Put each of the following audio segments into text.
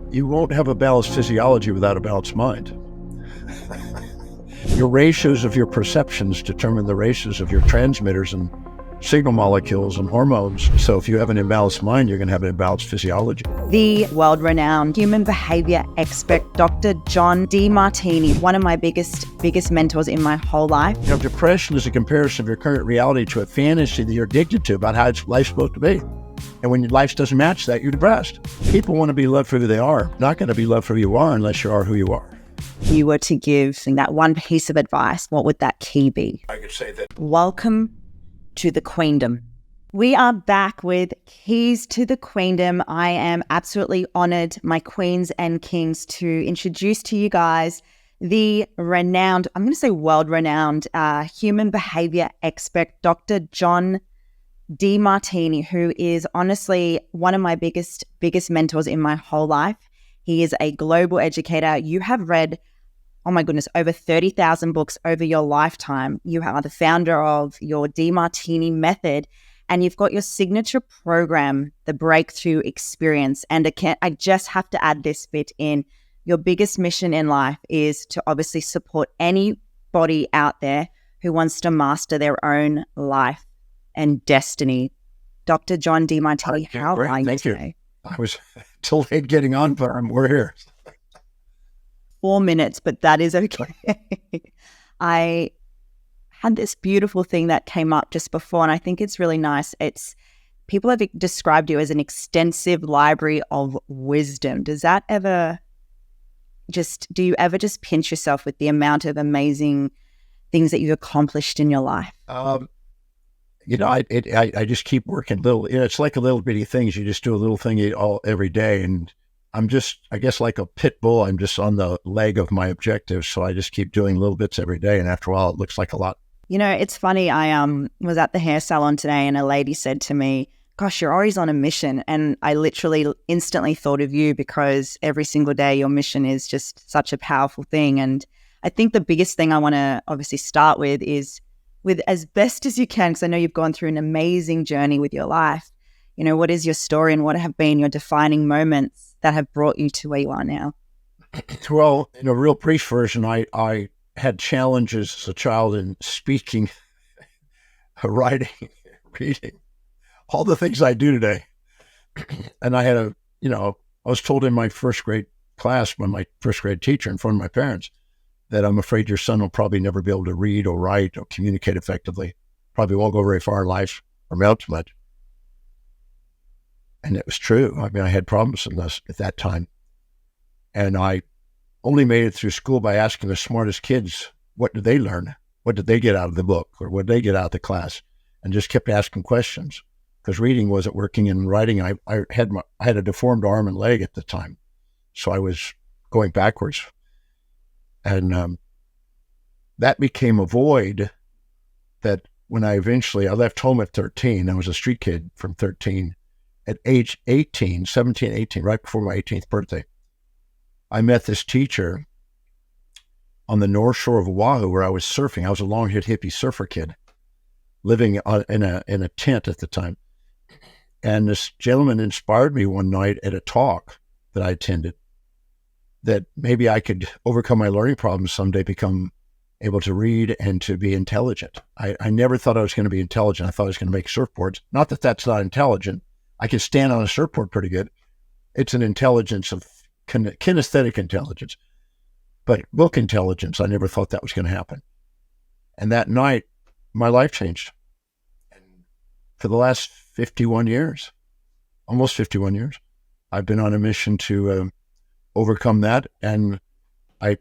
You won't have a balanced physiology without a balanced mind. Your ratios of your perceptions determine the ratios of your transmitters and signal molecules and hormones. So if you have an imbalanced mind, you're going to have an imbalanced physiology. The world-renowned human behavior expert, Dr. John Demartini, one of my biggest mentors in my whole life. You know, depression is a comparison of your current reality to a fantasy that you're addicted to about how life's supposed to be. And when your life doesn't match that, you're depressed. People want to be loved for who they are, not going to be loved for who you are unless you are who you are. If you were to give that one piece of advice, what would that key be? I could say that. Welcome to the Queendom. We are back with Keys to the Queendom. I am absolutely honored, my queens and kings, to introduce to you guys the renowned, I'm going to say world-renowned human behavior expert, Dr. John Demartini, who is honestly one of my biggest mentors in my whole life. He is a global educator. You have read, oh my goodness, over 30,000 books over your lifetime. You are the founder of your Demartini method, and you've got your signature program, the Breakthrough Experience. And I just have to add this bit in. Your biggest mission in life is to obviously support anybody out there who wants to master their own life and destiny. Dr. John Demartini, how are you today? I was delayed getting on, but we're here. 4 minutes, but that is okay. I had this beautiful thing that came up just before, and I think it's really nice. People have described you as an extensive library of wisdom. Do you ever just pinch yourself with the amount of amazing things that you've accomplished in your life? I just keep working little. It's like a little bitty things. You just do a little thing every day, and I'm just, I guess, like a pit bull. I'm just on the leg of my objectives, so I just keep doing little bits every day, and after a while, it looks like a lot. You know, it's funny. I was at the hair salon today, and a lady said to me, "Gosh, you're always on a mission," and I literally instantly thought of you because every single day your mission is just such a powerful thing. And I think the biggest thing I want to obviously start with is, with as best as you can, because I know you've gone through an amazing journey with your life. You know, what is your story and what have been your defining moments that have brought you to where you are now? Well, in a real brief version, I had challenges as a child in speaking, writing, reading, all the things I do today. And I had I was told in my first grade class by my first grade teacher in front of my parents that I'm afraid your son will probably never be able to read or write or communicate effectively. Probably won't go very far in life or amount to much. And it was true. I mean, I had problems in this at that time. And I only made it through school by asking the smartest kids, what did they learn? What did they get out of the book? Or what did they get out of the class? And just kept asking questions. Because reading wasn't working, and writing, I had a deformed arm and leg at the time. So I was going backwards. And that became a void that when I left home at 13, I was a street kid from 13. At age 17, 18, right before my 18th birthday, I met this teacher on the North Shore of Oahu where I was surfing. I was a long-haired hippie surfer kid living in a tent at the time. And this gentleman inspired me one night at a talk that I attended, that maybe I could overcome my learning problems someday, become able to read and to be intelligent. I never thought I was going to be intelligent. I thought I was going to make surfboards. Not that that's not intelligent. I can stand on a surfboard pretty good. It's an intelligence of kinesthetic intelligence. But book intelligence, I never thought that was going to happen. And that night, my life changed. And for the last 51 years, almost 51 years, I've been on a mission to overcome that. And I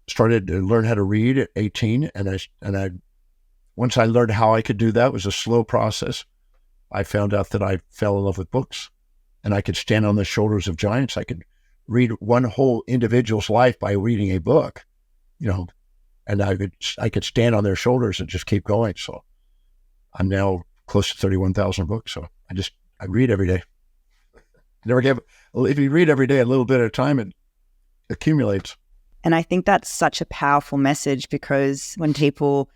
started to learn how to read at 18. And once I learned how I could do that, it was a slow process. I found out that I fell in love with books, and I could stand on the shoulders of giants. I could read one whole individual's life by reading a book, and I could stand on their shoulders and just keep going. So I'm now close to 31,000 books. So I read every day. If you read every day a little bit at a time, it accumulates. And I think that's such a powerful message, because when people,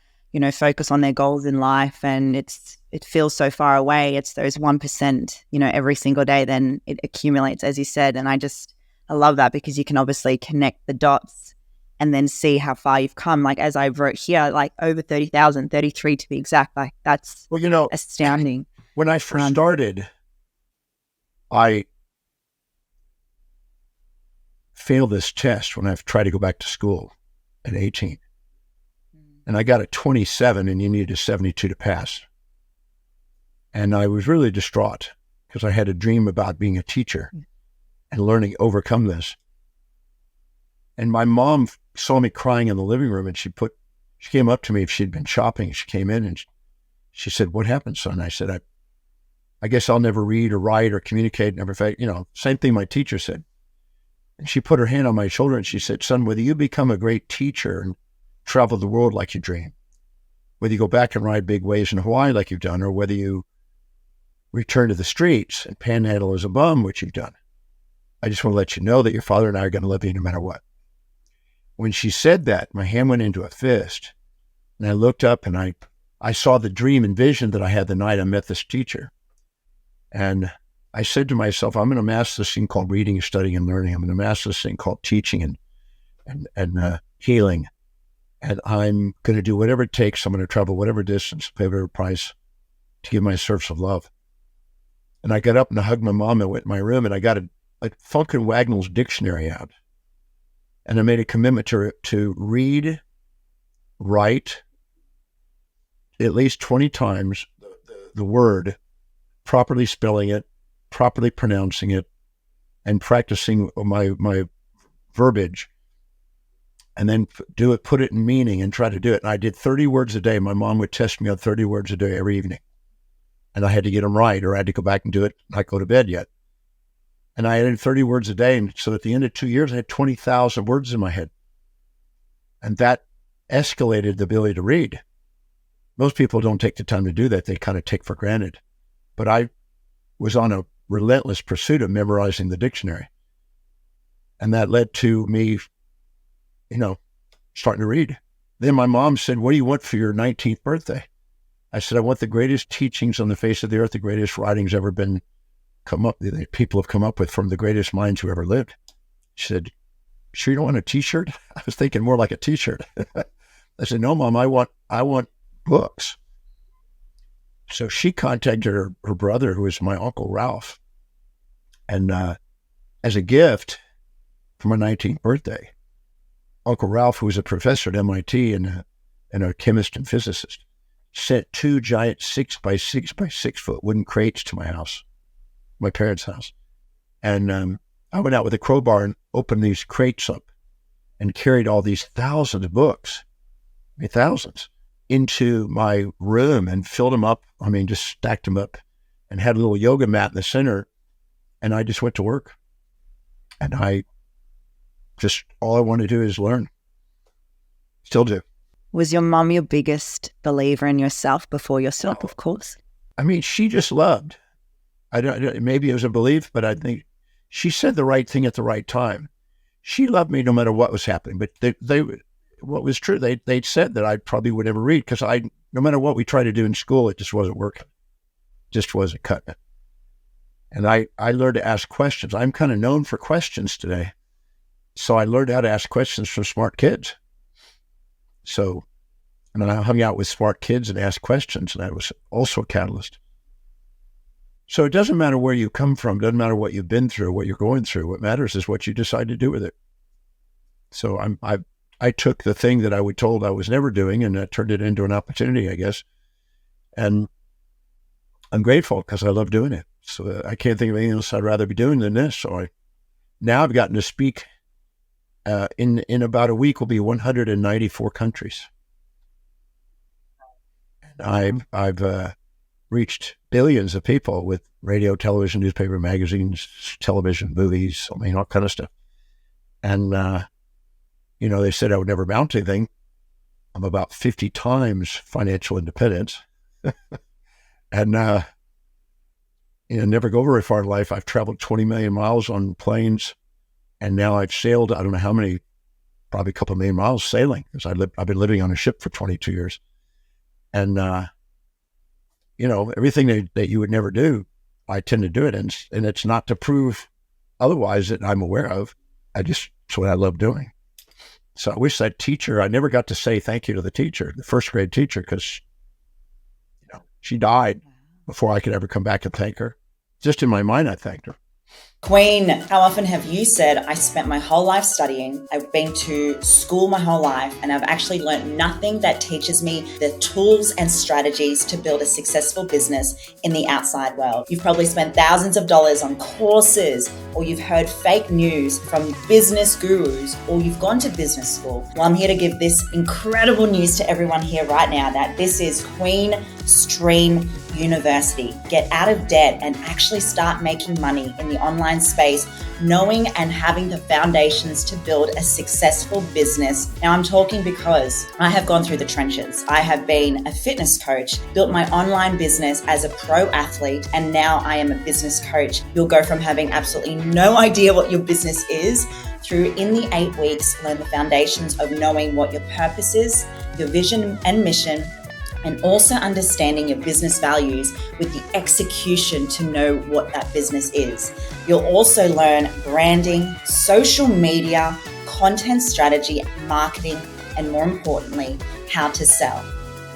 focus on their goals in life and it feels so far away, it's those 1%, every single day, then it accumulates, as you said. And I I love that because you can obviously connect the dots and then see how far you've come. Like as I wrote here, like over 30,000, 33 to be exact. Like that's astounding. When I first started, I failed this test when I tried to go back to school at 18. And I got a 27 and you needed a 72 to pass. And I was really distraught because I had a dream about being a teacher and learning to overcome this. And my mom saw me crying in the living room, and she came up to me if she'd been shopping. She came in and she said, "What happened, son?" I said, I guess I'll never read or write or communicate, never, same thing my teacher said. And she put her hand on my shoulder and she said, "Son, whether you become a great teacher and travel the world like you dream, whether you go back and ride big waves in Hawaii like you've done, or whether you return to the streets and panhandle as a bum, which you've done, I just want to let you know that your father and I are going to love you no matter what." When she said that, my hand went into a fist, and I looked up and I saw the dream and vision that I had the night I met this teacher. And I said to myself, I'm going to master this thing called reading, studying, and learning. I'm going to master this thing called teaching and healing. And I'm going to do whatever it takes. I'm going to travel whatever distance, pay whatever price to give my service of love. And I got up and I hugged my mom and went in my room, and I got a Funkin' Wagnall's dictionary out. And I made a commitment to read, write at least 20 times the word, properly spelling it, properly pronouncing it, and practicing my verbiage, and then put it in meaning and try to do it. And I did 30 words a day. My mom would test me on 30 words a day every evening. And I had to get them right, or I had to go back and do it, not go to bed yet. And I added 30 words a day. And so at the end of 2 years, I had 20,000 words in my head. And that escalated the ability to read. Most people don't take the time to do that. They kind of take for granted. But I was on a relentless pursuit of memorizing the dictionary. And that led to me, starting to read. Then my mom said, "What do you want for your 19th birthday?" I said, "I want the greatest teachings on the face of the earth, the greatest writings ever been that people have come up with from the greatest minds who ever lived." She said, "Sure you don't want a t-shirt?" I was thinking more like a t-shirt. I said, "No, Mom, I want books." So she contacted her brother, who was my Uncle Ralph. And as a gift for my 19th birthday, Uncle Ralph, who was a professor at MIT and a chemist and physicist, sent 2 giant 6x6 by 6 foot wooden crates to my house, my parents' house. And I went out with a crowbar and opened these crates up and carried all these thousands of books, thousands, into my room and filled them up. Just stacked them up and had a little yoga mat in the center. And I just went to work. And all I want to do is learn. Still do. Was your mom your biggest believer in yourself before yourself, of course? She just loved. Maybe it was a belief, but I think she said the right thing at the right time. She loved me no matter what was happening. But what was true, they'd said that I probably would never read because no matter what we tried to do in school, it just wasn't working. Just wasn't cutting it. And I learned to ask questions. I'm kind of known for questions today. So I learned how to ask questions from smart kids. And I hung out with smart kids and asked questions, and that was also a catalyst. So it doesn't matter where you come from, doesn't matter what you've been through, what you're going through. What matters is what you decide to do with it. So I took the thing that I was told I was never doing and turned it into an opportunity, I guess. And I'm grateful because I love doing it. So I can't think of anything else I'd rather be doing than this. So now I've gotten to speak in about a week. Will be 194 countries. And I've reached billions of people with radio, television, newspaper, magazines, television, movies, all kind of stuff. And they said I would never amount to anything. I'm about 50 times financial independence. And never go very far in life. I've traveled 20 million miles on planes, and now I've sailed, I don't know how many, probably a couple of million miles sailing, because I've been living on a ship for 22 years. And, everything that you would never do, I tend to do it. And it's not to prove otherwise that I'm aware of. it's what I love doing. So I wish that teacher, I never got to say thank you to the teacher, the first grade teacher, because she died before I could ever come back and thank her. Just in my mind, I thanked her. Queen, how often have you said, I spent my whole life studying, I've been to school my whole life, and I've actually learned nothing that teaches me the tools and strategies to build a successful business in the outside world. You've probably spent thousands of dollars on courses, or you've heard fake news from business gurus, or you've gone to business school. Well, I'm here to give this incredible news to everyone here right now that this is Queen Stream University. Get out of debt and actually start making money in the online space, knowing and having the foundations to build a successful business. Now I'm talking because I have gone through the trenches. I have been a fitness coach, built my online business as a pro athlete, and now I am a business coach. You'll go from having absolutely no idea what your business is through, in the 8 weeks, learn the foundations of knowing what your purpose is, your vision and mission, and also understanding your business values with the execution to know what that business is. You'll also learn branding, social media, content strategy, marketing, and more importantly, how to sell.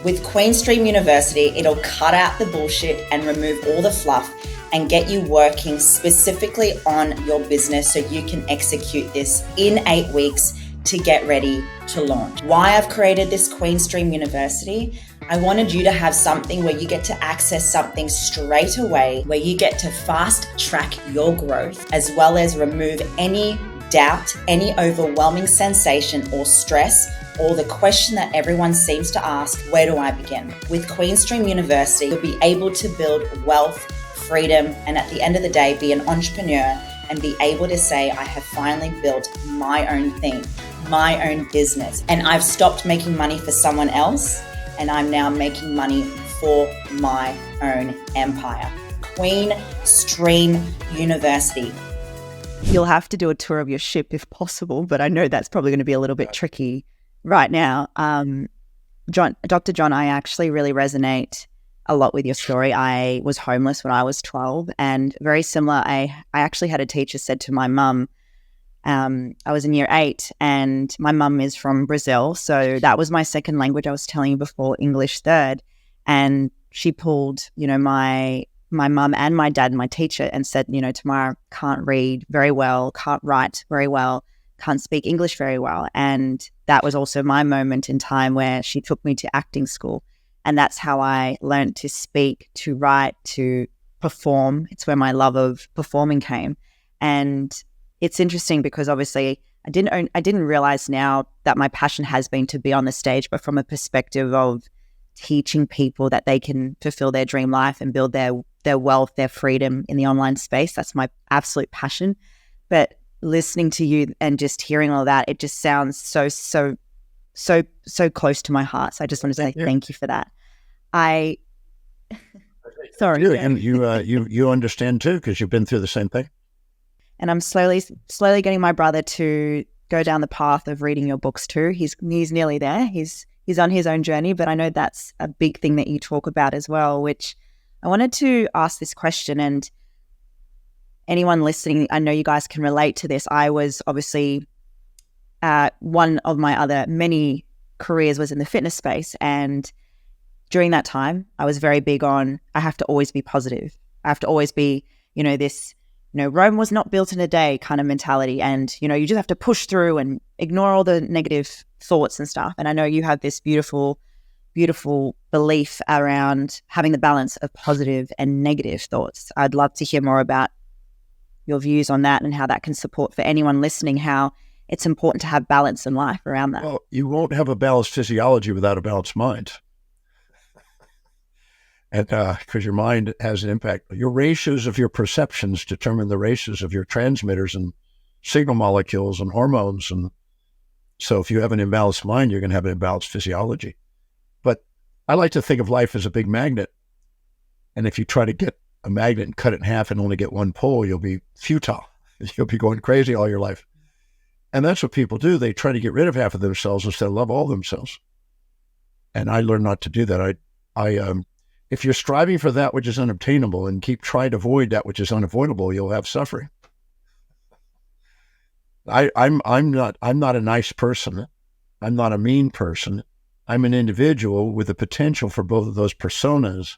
With Queen Stream University, it'll cut out the bullshit and remove all the fluff and get you working specifically on your business so you can execute this in 8 weeks to get ready to launch. Why I've created this Queen Stream University, I wanted you to have something where you get to access something straight away, where you get to fast track your growth, as well as remove any doubt, any overwhelming sensation or stress, or the question that everyone seems to ask, where do I begin? With Queen Stream University, you'll be able to build wealth, freedom, and at the end of the day, be an entrepreneur and be able to say, I have finally built my own thing, my own business. And I've stopped making money for someone else, and I'm now making money for my own empire. Queen Stream University. You'll have to do a tour of your ship if possible, but I know that's probably going to be a little bit tricky right now. Dr. John, I actually really resonate a lot with your story. I was homeless when I was 12, and very similar. I actually had a teacher said to my mum, I was in year 8 and my mum is from Brazil. So that was my second language. I was telling you before, English third. And she pulled, my mum and my dad and my teacher and said, Tamara can't read very well, can't write very well, can't speak English very well. And that was also my moment in time where she took me to acting school. And that's how I learned to speak, to write, to perform. It's where my love of performing came. And it's interesting because obviously I didn't realize now that my passion has been to be on the stage, but from a perspective of teaching people that they can fulfill their dream life and build their wealth, their freedom in the online space. That's my absolute passion. But listening to you and just hearing all that, it just sounds so close to my heart. So I just want to say thank you for that. Sorry. And you understand too, because you've been through the same thing. And I'm slowly getting my brother to go down the path of reading your books too. He's nearly there. He's on his own journey, but I know that's a big thing that you talk about as well, which I wanted to ask this question, and anyone listening, I know you guys can relate to this. I was obviously one of my other many careers was in the fitness space, and during that time, I was very big on I have to always be positive. I have to always be, this Rome was not built in a day kind of mentality. And, you just have to push through and ignore all the negative thoughts and stuff. And I know you have this beautiful, beautiful belief around having the balance of positive and negative thoughts. I'd love to hear more about your views on that and how that can support for anyone listening, how it's important to have balance in life around that. Well, you won't have a balanced physiology without a balanced mind. And because your mind has an impact. Your ratios of your perceptions determine the ratios of your transmitters and signal molecules and hormones. And so if you have an imbalanced mind, you're going to have an imbalanced physiology. But I like to think of life as a big magnet. And if you try to get a magnet and cut it in half and only get one pole, you'll be futile. You'll be going crazy all your life. And that's what people do. They try to get rid of half of themselves instead of love all themselves. And I learned not to do that. If you're striving for that which is unobtainable and keep trying to avoid that which is unavoidable, you'll have suffering. I'm not a nice person. I'm not a mean person. I'm an individual with the potential for both of those personas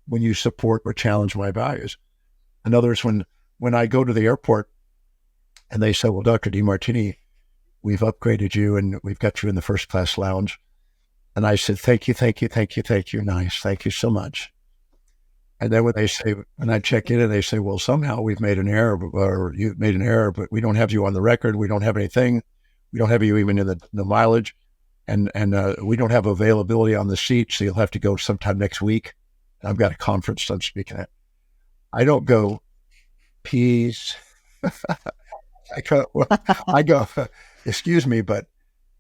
when you support or challenge my values. In other words, when I go to the airport and they say, well, Dr. Demartini, we've upgraded you and we've got you in the first class lounge. And I said, thank you. Nice. Thank you so much. And then when I check in and they say, well, somehow we've made an error, or you've made an error, but we don't have you on the record. We don't have anything. We don't have you even in the mileage. And we don't have availability on the seat. So you'll have to go sometime next week. And I've got a conference I'm speaking at. I don't go, peace. I go, excuse me, but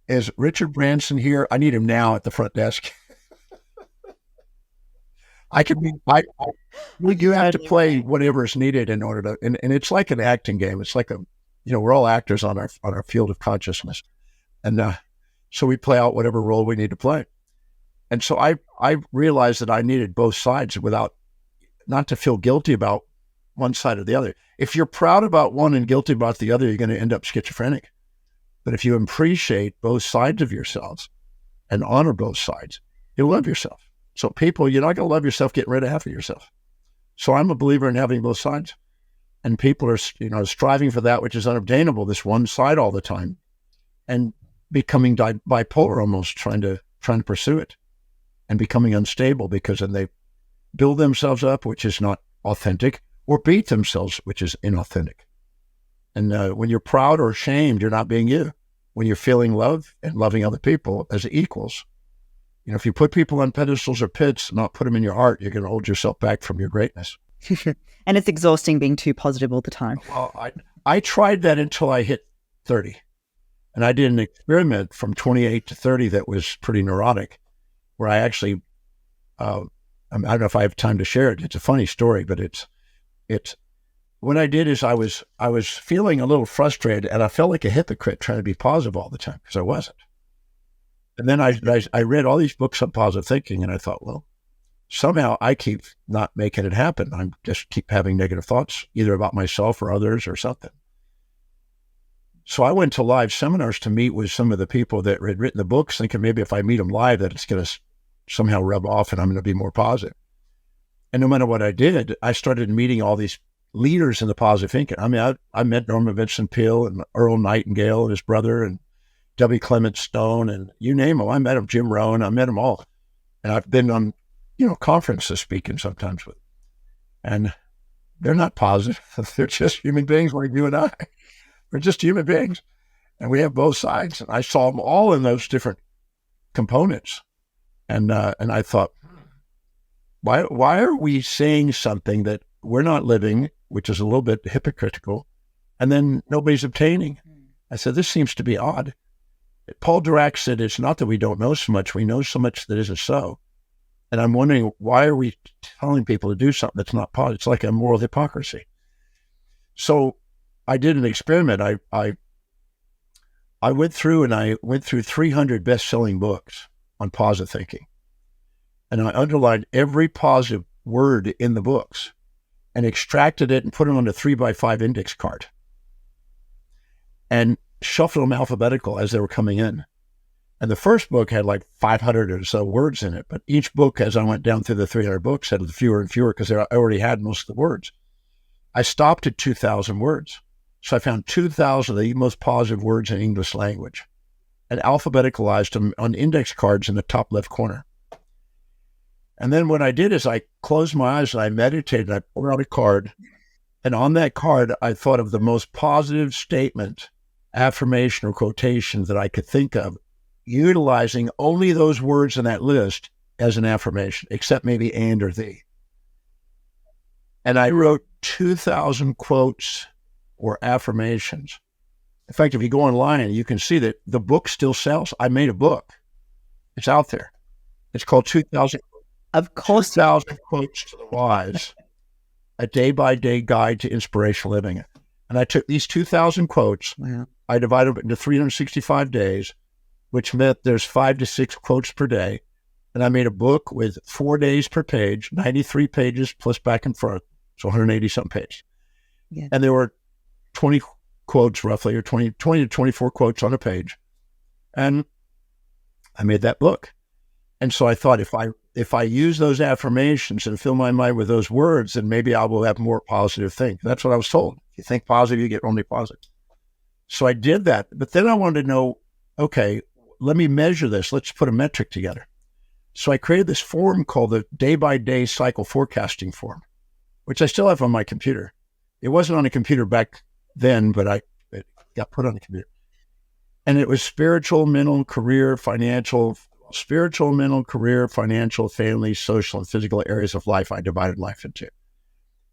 is Richard Branson here? I need him now at the front desk. You have to play whatever is needed in order to, and it's like an acting game. It's like we're all actors on our field of consciousness. And so we play out whatever role we need to play. And so I realized that I needed both sides not to feel guilty about one side or the other. If you're proud about one and guilty about the other, you're going to end up schizophrenic. But if you appreciate both sides of yourselves and honor both sides, you'll love yourself. So people, you're not going to love yourself getting rid of half of yourself. So I'm a believer in having both sides. And people are, striving for that which is unobtainable, this one side all the time, and becoming bipolar almost, trying to pursue it, and becoming unstable because then they build themselves up, which is not authentic, or beat themselves, which is inauthentic. And when you're proud or ashamed, you're not being you. When you're feeling love and loving other people as equals, if you put people on pedestals or pits, not put them in your heart, you're going to hold yourself back from your greatness. And it's exhausting being too positive all the time. Well, I tried that until I hit 30. And I did an experiment from 28 to 30 that was pretty neurotic, where I actually, I don't know if I have time to share it. It's a funny story, but it's what I did is I was feeling a little frustrated, and I felt like a hypocrite trying to be positive all the time because I wasn't. And then I read all these books on positive thinking, and I thought, well, somehow I keep not making it happen. I just keep having negative thoughts, either about myself or others or something. So I went to live seminars to meet with some of the people that had written the books, thinking maybe if I meet them live, that it's going to somehow rub off and I'm going to be more positive. And no matter what I did, I started meeting all these leaders in the positive thinking. I mean, I met Norman Vincent Peale and Earl Nightingale and his brother and W. Clement Stone, and you name them. I met them, Jim Rohn. I met them all. And I've been on, conferences speaking sometimes with them. And they're not positive. They're just human beings like you and I. We're just human beings. And we have both sides. And I saw them all in those different components. And I thought, why are we saying something that we're not living, which is a little bit hypocritical, and then nobody's obtaining? I said, this seems to be odd. Paul Dirac said, it's not that we don't know so much, we know so much that isn't so. And I'm wondering, why are we telling people to do something that's not positive? It's like a moral hypocrisy. So I did an experiment. I went through 300 best-selling books on positive thinking. And I underlined every positive word in the books and extracted it and put it on a 3x5 index card and shuffled them alphabetical as they were coming in. And the first book had like 500 or so words in it, but each book, as I went down through the 300 books, had fewer and fewer because I already had most of the words. I stopped at 2,000 words. So I found 2,000 of the most positive words in English language and alphabeticalized them on index cards in the top left corner. And then what I did is I closed my eyes and I meditated. I pulled out a card, and on that card, I thought of the most positive statement, affirmation, or quotation that I could think of, utilizing only those words in that list as an affirmation, except maybe and or the. And I wrote 2,000 quotes or affirmations. In fact, if you go online, you can see that the book still sells. I made a book. It's out there. It's called 2,000 quotes to the wise, a day-by-day guide to inspirational living. And I took these 2,000 quotes, I divided them into 365 days, which meant there's 5 to 6 quotes per day. And I made a book with 4 days per page, 93 pages plus back and forth, so 180-something pages. Yeah. And there were quotes roughly, or 20 to 24 quotes on a page. And I made that book. And so I thought, if I use those affirmations and fill my mind with those words, then maybe I will have more positive things. That's what I was told. If you think positive, you get only positive. So I did that. But then I wanted to know, okay, let me measure this. Let's put a metric together. So I created this form called the day-by-day cycle forecasting form, which I still have on my computer. It wasn't on a computer back then, but it got put on the computer. And it was spiritual, mental, career, financial, family, social, and physical areas of life. I divided life into.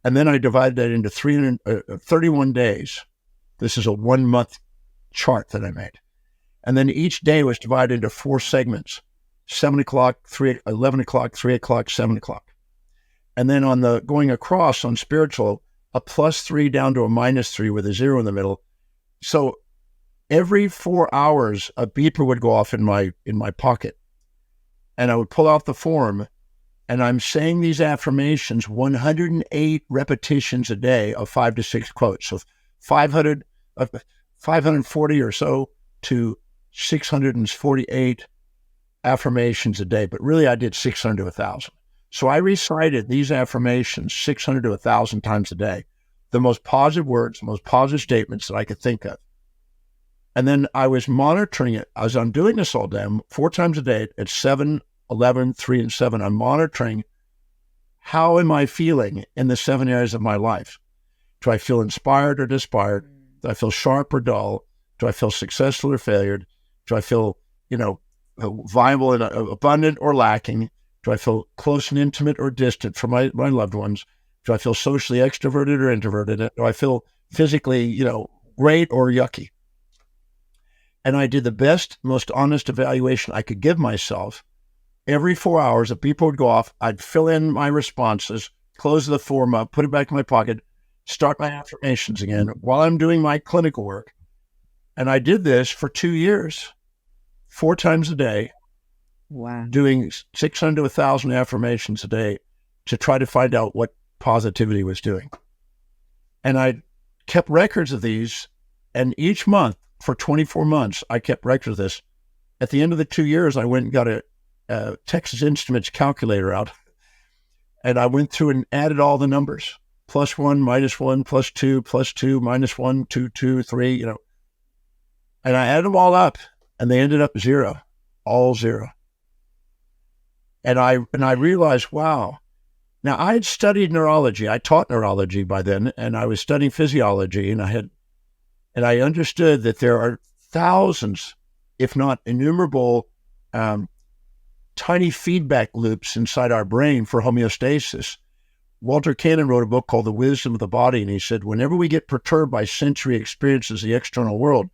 And then I divided that into 31 days. This is a 1 month chart that I made. And then each day was divided into 4 segments: 7 o'clock, 11 o'clock, 3 o'clock, 7 o'clock. And then on the going across on spiritual, a +3 down to a -3 with a 0 in the middle. So every 4 hours, a beeper would go off in my pocket, and I would pull out the form, and I'm saying these affirmations 108 repetitions a day of 5 to 6 quotes. So 540 or so to 648 affirmations a day. But really, I did 600 to 1,000. So I recited these affirmations 600 to 1,000 times a day, the most positive words, the most positive statements that I could think of. And then I was monitoring it as I'm doing this all day. 4 times a day at 7, 11, 3, and 7. I'm monitoring, how am I feeling in the 7 areas of my life? Do I feel inspired or disspired? Do I feel sharp or dull? Do I feel successful or failure? Do I feel, viable and abundant or lacking? Do I feel close and intimate or distant from my loved ones? Do I feel socially extroverted or introverted? Do I feel physically, great or yucky? And I did the best, most honest evaluation I could give myself. Every 4 hours, a beeper would go off. I'd fill in my responses, close the form up, put it back in my pocket, start my affirmations again while I'm doing my clinical work. And I did this for 2 years, 4 times a day. Wow. Doing 600 to 1,000 affirmations a day to try to find out what positivity was doing. And I kept records of these, and each month for 24 months, I kept records of this. At the end of the 2 years, I went and got a Texas Instruments calculator out, and I went through and added all the numbers: +1, -1, +2, +2, -1, 2, 2, 3, and I added them all up, and they ended up 0, all 0. And I realized, wow. Now, I had studied neurology. I taught neurology by then, and I was studying physiology, and I understood that there are thousands, if not innumerable, tiny feedback loops inside our brain for homeostasis. Walter Cannon wrote a book called The Wisdom of the Body, and he said, whenever we get perturbed by sensory experiences of the external world,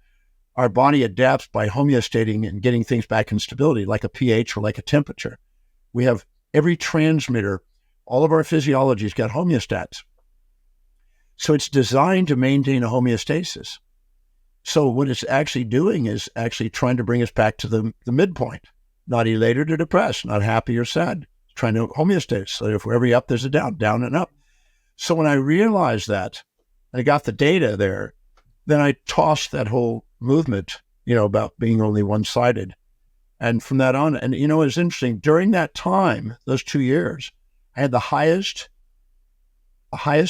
our body adapts by homeostating and getting things back in stability, like a pH or like a temperature. We have every transmitter, all of our physiology's got homeostats. So it's designed to maintain a homeostasis. So what it's actually doing is actually trying to bring us back to the midpoint, not elated or depressed, not happy or sad, trying to homeostasis. So if we're every up, there's a down and up. So when I realized that, and I got the data there, then I tossed that whole movement, about being only one-sided. And from that on, and it's interesting, during that time, those 2 years, I had the highest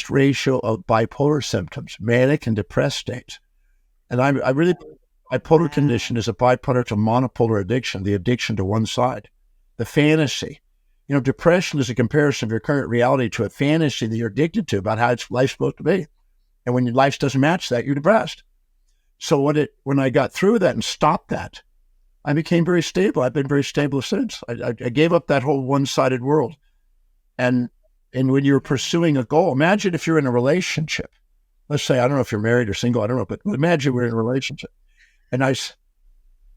ratio of bipolar symptoms, manic and depressed states. And I really, bipolar condition is a byproduct of monopolar addiction, the addiction to one side, the fantasy. Depression is a comparison of your current reality to a fantasy that you're addicted to about how life's supposed to be. And when your life doesn't match that, you're depressed. So when I got through that and stopped that, I became very stable. I've been very stable since. I gave up that whole one-sided world. And when you're pursuing a goal, imagine if you're in a relationship. Let's say, I don't know if you're married or single, I don't know, but imagine we're in a relationship. And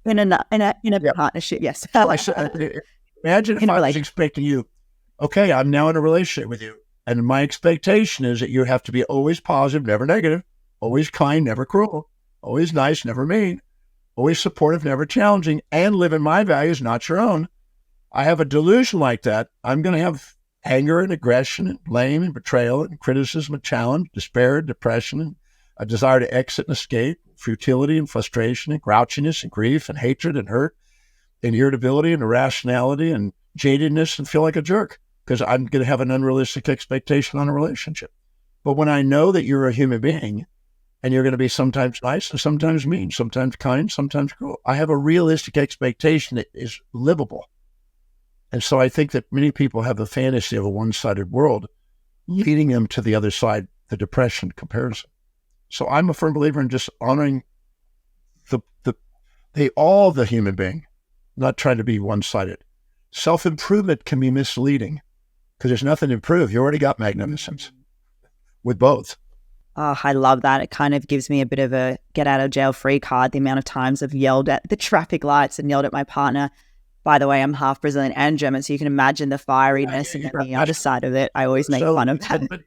in a partnership, yes. So imagine if I was expecting you, okay, I'm now in a relationship with you. And my expectation is that you have to be always positive, never negative, always kind, never cruel, always nice, never mean, always supportive, never challenging, and live in my values, not your own. I have a delusion like that. I'm going to have anger and aggression and blame and betrayal and criticism and challenge, despair, depression, and a desire to exit and escape, futility and frustration and grouchiness and grief and hatred and hurt and irritability and irrationality and jadedness and feel like a jerk because I'm going to have an unrealistic expectation on a relationship. But when I know that you're a human being and you're going to be sometimes nice and sometimes mean, sometimes kind, sometimes cruel, I have a realistic expectation that is livable. And so I think that many people have the fantasy of a one-sided world leading them to the other side, the depression comparison. So I'm a firm believer in just honoring the human being, not trying to be one-sided. Self-improvement can be misleading because there's nothing to improve. You already got magnificence with both. Oh, I love that. It kind of gives me a bit of a get out of jail free card, the amount of times I've yelled at the traffic lights and yelled at my partner. By the way, I'm half Brazilian and German, so you can imagine the fieriness and the other side of it. I always make fun of that. But,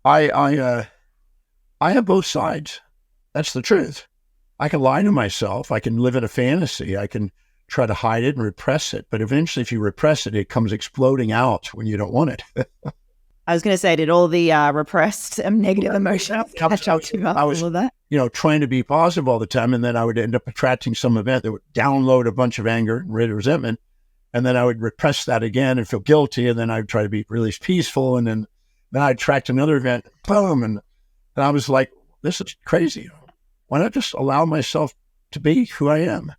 I have both sides. That's the truth. I can lie to myself. I can live in a fantasy. I can try to hide it and repress it. But eventually, if you repress it, it comes exploding out when you don't want it. I was going to say, did all the repressed negative emotions catch up to you after all of that? Trying to be positive all the time. And then I would end up attracting some event that would download a bunch of anger and resentment. And then I would repress that again and feel guilty. And then I'd try to be really peaceful. And then I'd attract another event, boom. And I was like, this is crazy. Why not just allow myself to be who I am?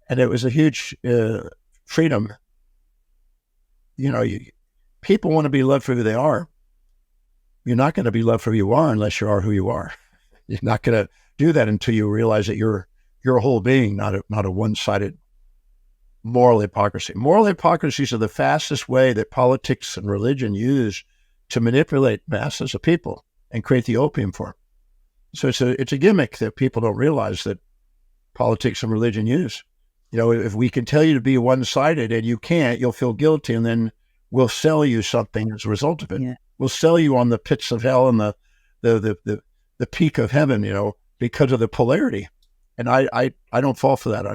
And it was a huge freedom. People want to be loved for who they are. You're not going to be loved for who you are unless you are who you are. You're not going to do that until you realize that you're a whole being, not a one-sided moral hypocrisy. Moral hypocrisies are the fastest way that politics and religion use to manipulate masses of people and create the opium for them. So it's a gimmick that people don't realize that politics and religion use. If we can tell you to be one-sided and you can't, you'll feel guilty, and then we'll sell you something as a result of it. Yeah. We'll sell you on the pits of hell and the peak of heaven, because of the polarity. And I don't fall for that.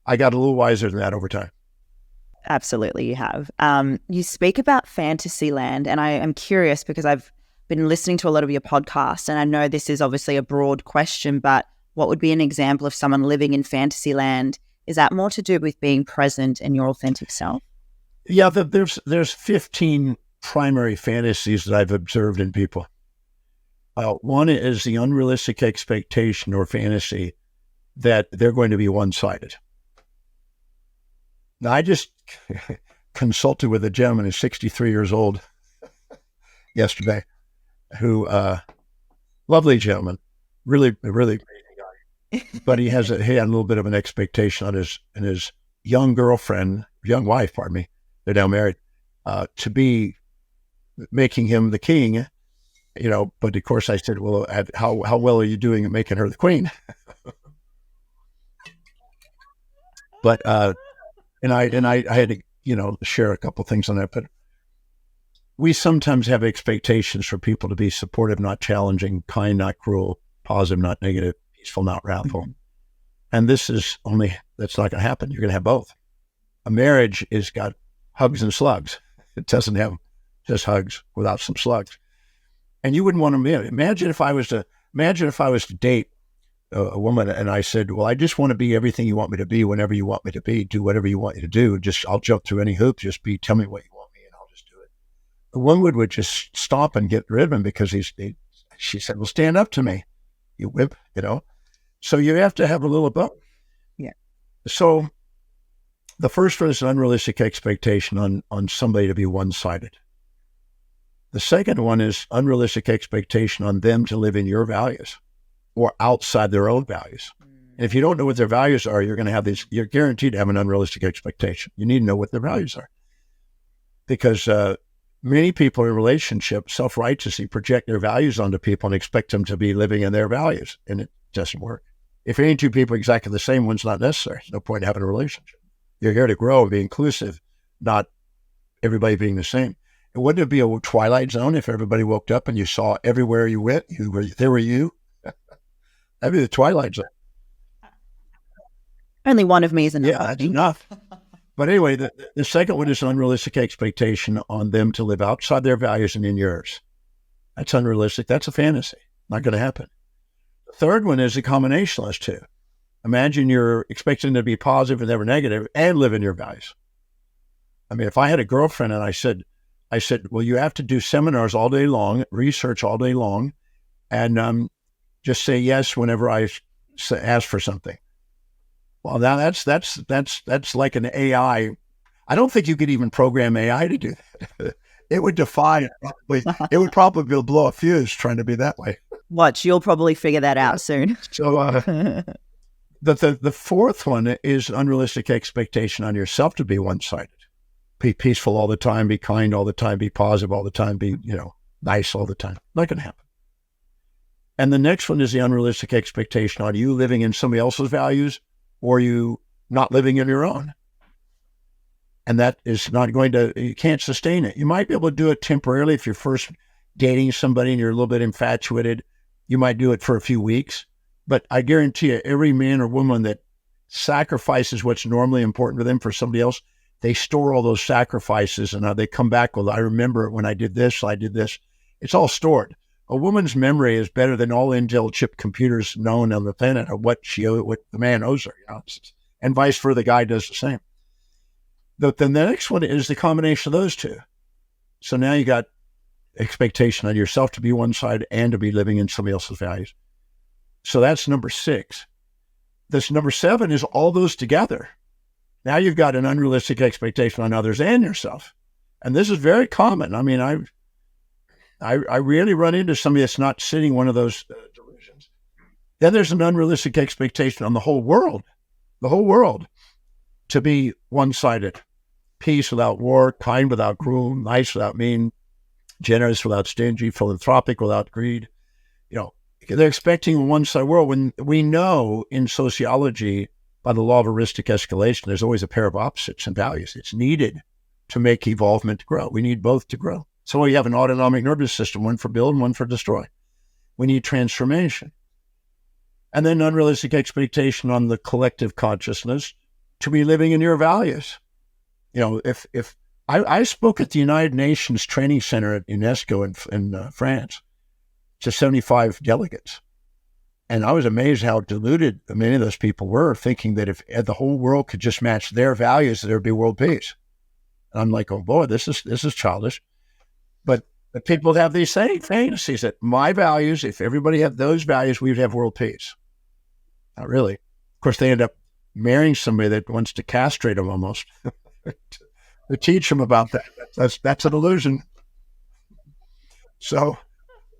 I got a little wiser than that over time. Absolutely, you have. You speak about fantasy land, and I am curious because I've been listening to a lot of your podcasts, and I know this is obviously a broad question, but what would be an example of someone living in fantasy land? Is that more to do with being present in your authentic self? Yeah, there's 15 primary fantasies that I've observed in people. One is the unrealistic expectation or fantasy that they're going to be one-sided. Now, I just consulted with a gentleman who's 63 years old yesterday, who, lovely gentleman, really amazing guy. But he had a little bit of an expectation on his young wife, they're now married, to be making him the king, but of course I said, well, how well are you doing at making her the queen? But, and I had to, share a couple things on that, but we sometimes have expectations for people to be supportive, not challenging, kind, not cruel, positive, not negative, peaceful, not wrathful. Mm-hmm. And that's not going to happen. You're going to have both. A marriage is got hugs and slugs. It doesn't have just hugs without some slugs. And you wouldn't want to imagine if I was to date a woman and I said, well, I just want to be everything you want me to be, whenever you want me to be, do whatever you want me to do. I'll jump through any hoop. Tell me what you want me and I'll just do it. The woman would just stop and get rid of him because she said, well, stand up to me, you whip, So you have to have a little both. Yeah. So the first one is an unrealistic expectation on somebody to be one-sided. The second one is unrealistic expectation on them to live in your values or outside their own values. And if you don't know what their values are, you're guaranteed to have an unrealistic expectation. You need to know what their values are. Because many people in relationships self-righteously project their values onto people and expect them to be living in their values. And it doesn't work. If any two people are exactly the same, one's not necessary. There's no point in having a relationship. You're here to grow and be inclusive, not everybody being the same. And wouldn't it be a twilight zone if everybody woke up and you saw everywhere you went, there were you? That'd be the twilight zone. Only one of me is enough. Yeah, that's enough. But anyway, the second one is an unrealistic expectation on them to live outside their values and in yours. That's unrealistic. That's a fantasy. Not going to happen. The third one is the combination of those two. Imagine you're expecting to be positive and never negative and live in your values. I mean, if I had a girlfriend and I said, well, you have to do seminars all day long, research all day long, and just say yes whenever I ask for something. Well, now that's like an AI. I don't think you could even program AI to do that. It would defy it. It would probably blow a fuse trying to be that way. Watch, you'll probably figure that out soon. So the fourth one is unrealistic expectation on yourself to be one-sided. Be peaceful all the time, be kind all the time, be positive all the time, be, nice all the time. Not going to happen. And the next one is the unrealistic expectation on you living in somebody else's values or you not living in your own. And that is not going to, you can't sustain it. You might be able to do it temporarily if you're first dating somebody and you're a little bit infatuated. You might do it for a few weeks. But I guarantee you, every man or woman that sacrifices what's normally important to them for somebody else, they store all those sacrifices and they come back with, I remember when I did this, I did this. It's all stored. A woman's memory is better than all Intel chip computers known on the planet of what the man owes her. And vice versa, the guy does the same. Then the next one is the combination of those two. So now you got expectation on yourself to be one side and to be living in somebody else's values. So that's number 6. This number 7 is all those together. Now you've got an unrealistic expectation on others and yourself. And this is very common. I mean, I really run into somebody that's not sitting one of those delusions. Then there's an unrealistic expectation on the whole world to be one-sided. Peace without war, kind without cruel, nice without mean, generous without stingy, philanthropic without greed. They're expecting a one-sided world when we know in sociology by the law of heuristic escalation, there's always a pair of opposites in values. It's needed to make evolvement grow. We need both to grow. So we have an autonomic nervous system, one for build and one for destroy. We need transformation. And then unrealistic expectation on the collective consciousness to be living in your values. If I spoke at the United Nations Training Center at UNESCO in France to 75 delegates. And I was amazed how deluded many of those people were, thinking that if the whole world could just match their values, there would be world peace. And I'm like, oh boy, this is childish. But people have these same fantasies that my values, if everybody had those values, we would have world peace. Not really. Of course, they end up marrying somebody that wants to castrate them almost to teach them about that. That's an illusion. So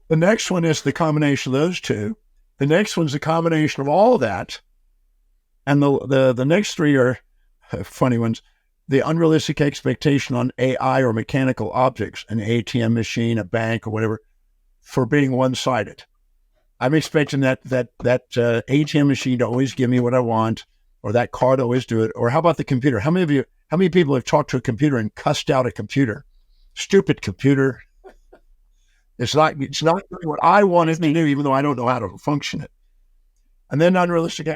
the next one is the combination of those two. The next one's a combination of all of that. And the next 3 are funny ones. The unrealistic expectation on AI or mechanical objects, an ATM machine, a bank, or whatever, for being one-sided. I'm expecting that ATM machine to always give me what I want, or that car to always do it. Or how about the computer? How many people have talked to a computer and cussed out a computer? Stupid computer. It's not doing what I want it to do, even though I don't know how to function it. And then unrealistic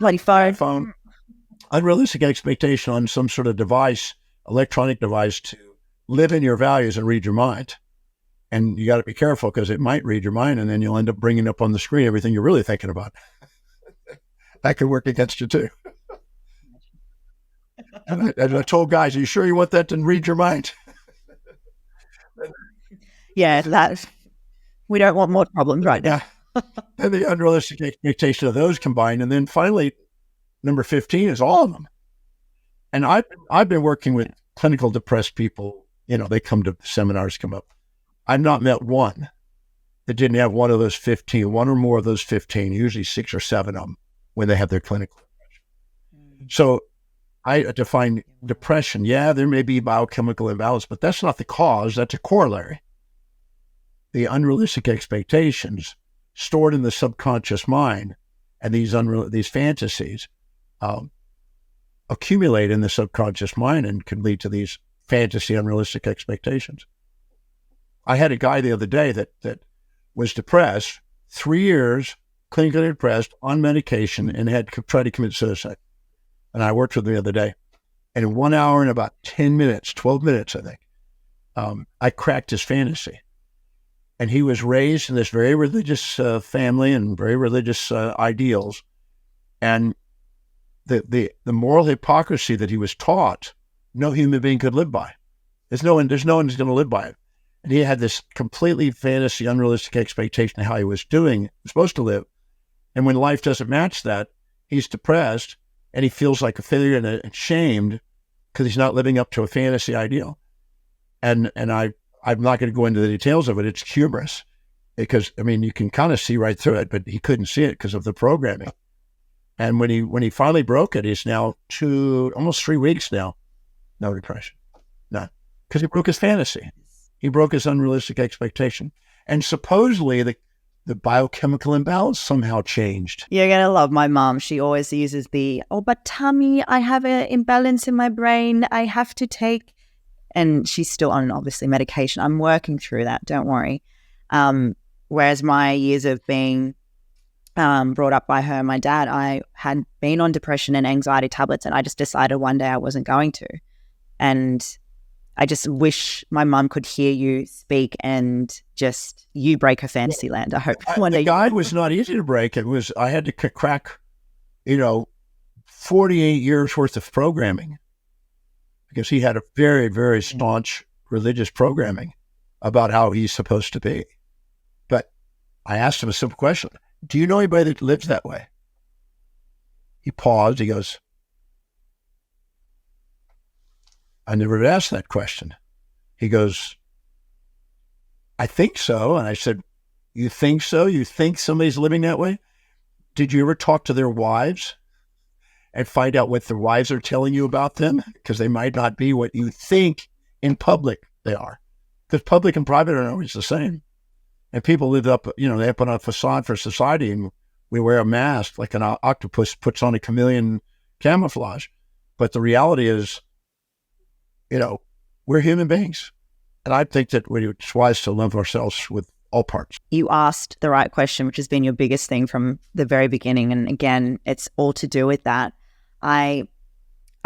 bloody phone. Unrealistic expectation on some sort of device, electronic device, to live in your values and read your mind. And you got to be careful because it might read your mind, and then you'll end up bringing up on the screen everything you're really thinking about. That could work against you too. And I told guys, are you sure you want that to read your mind? Yeah, we don't want more problems right now. And the unrealistic expectation of those combined. And then finally, number 15 is all of them. And I've been working with clinical depressed people. They come to seminars, come up. I've not met one that didn't have one of those 15, one or more of those 15, usually 6 or 7 of them when they have their clinical depression. So I define depression. Yeah, there may be biochemical imbalance, but that's not the cause. That's a corollary. The unrealistic expectations stored in the subconscious mind and these fantasies accumulate in the subconscious mind and can lead to these fantasy unrealistic expectations. I had a guy the other day that was depressed, 3 years, clinically depressed, on medication, and had tried to commit suicide. And I worked with him the other day. And in 1 hour and about 10 minutes, 12 minutes, I think, I cracked his fantasy. And he was raised in this very religious family and very religious ideals. And the moral hypocrisy that he was taught, no human being could live by. There's no one who's going to live by it. And he had this completely fantasy, unrealistic expectation of how he was supposed to live. And when life doesn't match that, he's depressed and he feels like a failure and ashamed because he's not living up to a fantasy ideal. And I'm not going to go into the details of it. It's humorous because, I mean, you can kind of see right through it, but he couldn't see it because of the programming. And when he finally broke it, he's now almost 3 weeks now, no depression, none, because he broke his fantasy. He broke his unrealistic expectation. And supposedly the biochemical imbalance somehow changed. You're going to love my mom. She always uses but tummy, I have an imbalance in my brain. I have to take, and she's still on, obviously, medication. I'm working through that. Don't worry. Whereas my years of being brought up by her and my dad, I had been on depression and anxiety tablets, and I just decided one day I wasn't going to. And I just wish my mum could hear you speak and just you break her fantasy land. I hope one day. The guide was not easy to break. I had to crack, 48 years worth of programming because he had a very, very staunch religious programming about how he's supposed to be. But I asked him a simple question. Do you know anybody that lives that way? He paused. He goes, I never asked that question. He goes, I think so. And I said, you think so? You think somebody's living that way? Did you ever talk to their wives and find out what their wives are telling you about them? Because they might not be what you think in public they are. Because public and private are always the same. And people live up, they put on a facade for society, and we wear a mask like an octopus puts on a chameleon camouflage. But the reality is, we're human beings. And I think that it's wise to love ourselves with all parts. You asked the right question, which has been your biggest thing from the very beginning. And again, it's all to do with that. I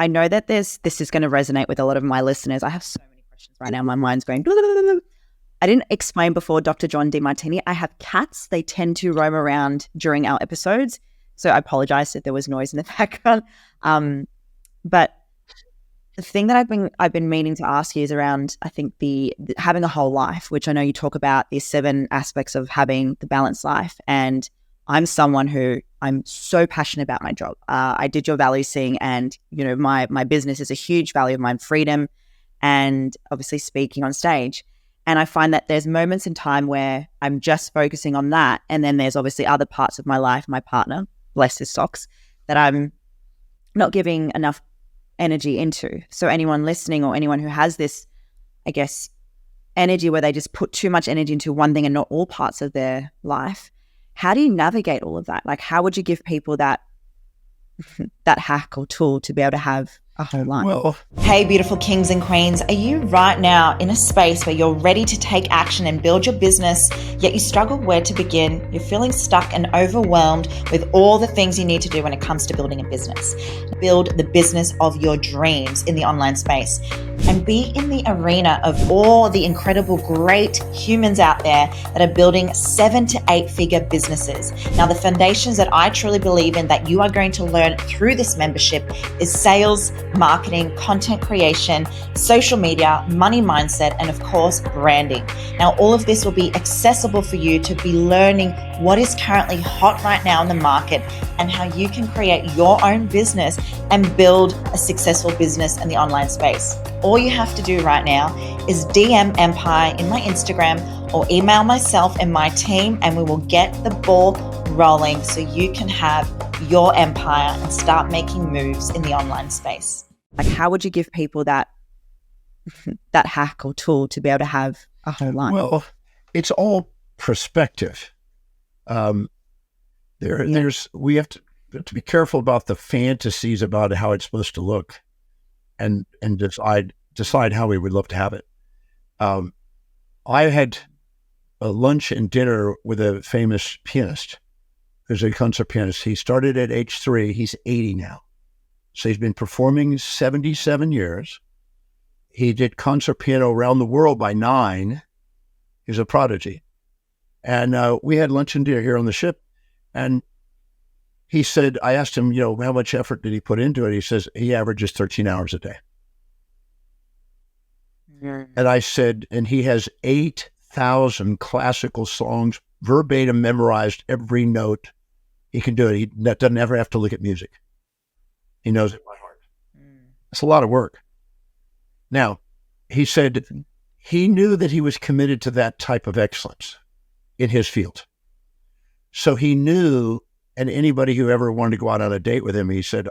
know that this is going to resonate with a lot of my listeners. I have so many questions right now. My mind's going, blah, blah, blah, blah. I didn't explain before, Dr. John Demartini, I have cats. They tend to roam around during our episodes. So I apologize if there was noise in the background. But the thing that I've been meaning to ask you is around, I think, the having a whole life, which I know you talk about these 7 aspects of having the balanced life. And I'm someone who I'm so passionate about my job. I did your value seeing, and my business is a huge value of mine, freedom, and obviously speaking on stage. And I find that there's moments in time where I'm just focusing on that, and then there's obviously other parts of my life, my partner, bless his socks, that I'm not giving enough energy into. So anyone listening or anyone who has this, I guess, energy where they just put too much energy into one thing and not all parts of their life, how do you navigate all of that? Like, how would you give people that hack or tool to be able to have a whole life? Well, hey, beautiful kings and queens, are you right now in a space where you're ready to take action and build your business, yet you struggle where to begin? You're feeling stuck and overwhelmed with all the things you need to do when it comes to building a business. Build the business of your dreams in the online space and be in the arena of all the incredible, great humans out there that are building 7 to 8 figure businesses. Now, the foundations that I truly believe in that you are going to learn through this membership is sales, marketing, content creation, social media, money mindset, and of course, branding. Now, all of this will be accessible for you to be learning what is currently hot right now in the market and how you can create your own business and build a successful business in the online space. All you have to do right now is DM Empire in my Instagram or email myself and my team, and we will get the ball rolling so you can have your empire and start making moves in the online space. Like, how would you give people that hack or tool to be able to have a whole life? Well, it's all perspective. We have to be careful about the fantasies about how it's supposed to look, and decide how we would love to have it. I had a lunch and dinner with a famous pianist who's a concert pianist. He started at age 3. He's 80 now. So he's been performing 77 years. He did concert piano around the world by 9. He's a prodigy. And we had lunch and dinner here on the ship. And he said, I asked him, how much effort did he put into it? He says, he averages 13 hours a day. And I said, and he has 8,000 classical songs, verbatim memorized every note. He can do it. He doesn't ever have to look at music. He knows it by heart. It's a lot of work. Now, he said he knew that he was committed to that type of excellence in his field. So he knew, and anybody who ever wanted to go out on a date with him, he said,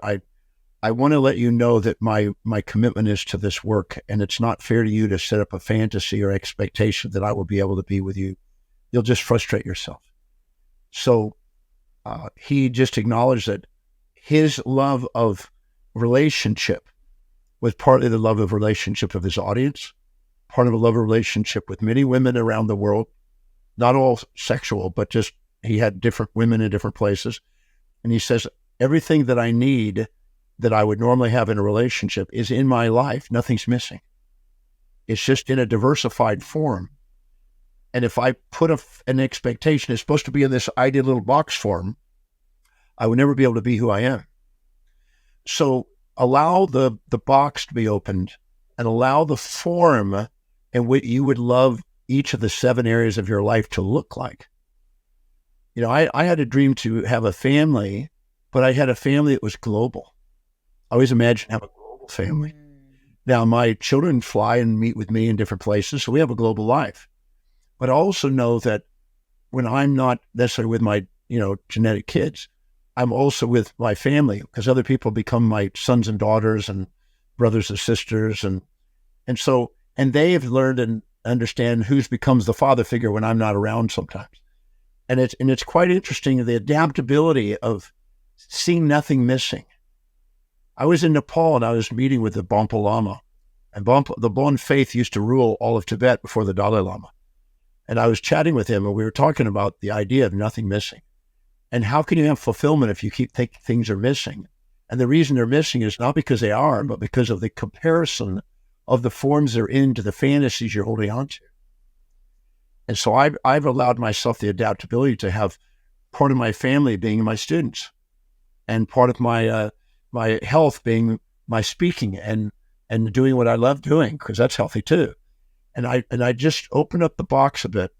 I want to let you know that my commitment is to this work, and it's not fair to you to set up a fantasy or expectation that I will be able to be with you. You'll just frustrate yourself. So he just acknowledged that his love of relationship was partly the love of relationship of his audience, part of a love of relationship with many women around the world, not all sexual, but just he had different women in different places. And he says, everything that I need that I would normally have in a relationship is in my life. Nothing's missing. It's just in a diversified form. And if I put an expectation, it's supposed to be in this ideal little box form, I would never be able to be who I am. So allow the box to be opened and allow the form in which you would love each of the 7 areas of your life to look like. I had a dream to have a family, but I had a family that was global. I always imagined having a global family. Now, my children fly and meet with me in different places, so we have a global life. But I also know that when I'm not necessarily with my, genetic kids, I'm also with my family, because other people become my sons and daughters and brothers and sisters. And they have learned and understand who becomes the father figure when I'm not around sometimes. And it's quite interesting, the adaptability of seeing nothing missing. I was in Nepal and I was meeting with the Bonpo Lama, and the Bon faith used to rule all of Tibet before the Dalai Lama. And I was chatting with him and we were talking about the idea of nothing missing. And how can you have fulfillment if you keep thinking things are missing? And the reason they're missing is not because they are, but because of the comparison of the forms they're in to the fantasies you're holding on to. And so I've allowed myself the adaptability to have part of my family being my students, and part of my health being my speaking and doing what I love doing, because that's healthy too. And I just opened up the box a bit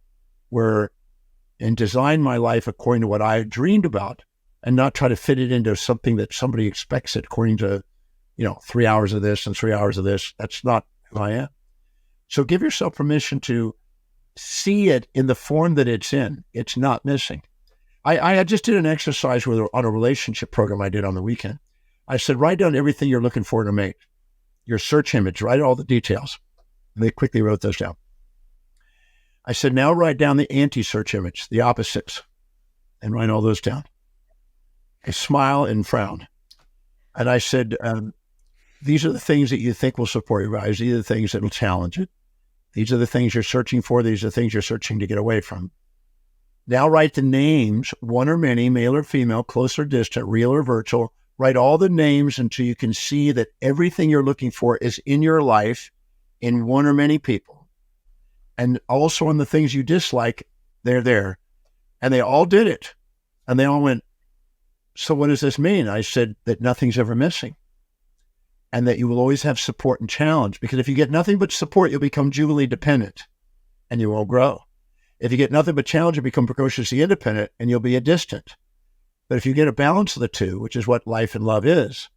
and design my life according to what I dreamed about, and not try to fit it into something that somebody expects it according to, 3 hours of this and 3 hours of this. That's not who I am. So give yourself permission to see it in the form that it's in. It's not missing. I just did an exercise on a relationship program I did on the weekend. I said, write down everything you're looking for in a mate. Your search image, write all the details. And they quickly wrote those down. I said, now write down the anti-search image, the opposites, and write all those down. I smile and frown. And I said, these are the things that you think will support your values. These are the things that will challenge it. These are the things you're searching for. These are the things you're searching to get away from. Now write the names, one or many, male or female, close or distant, real or virtual. Write all the names until you can see that everything you're looking for is in your life, in one or many people. And also on the things you dislike, they're there. And they all did it. And they all went, so what does this mean? I said that nothing's ever missing, and that you will always have support and challenge. Because if you get nothing but support, you'll become juvenilely dependent and you won't grow. If you get nothing but challenge, you become precociously independent and you'll be a distant. But if you get a balance of the two, which is what life and love is,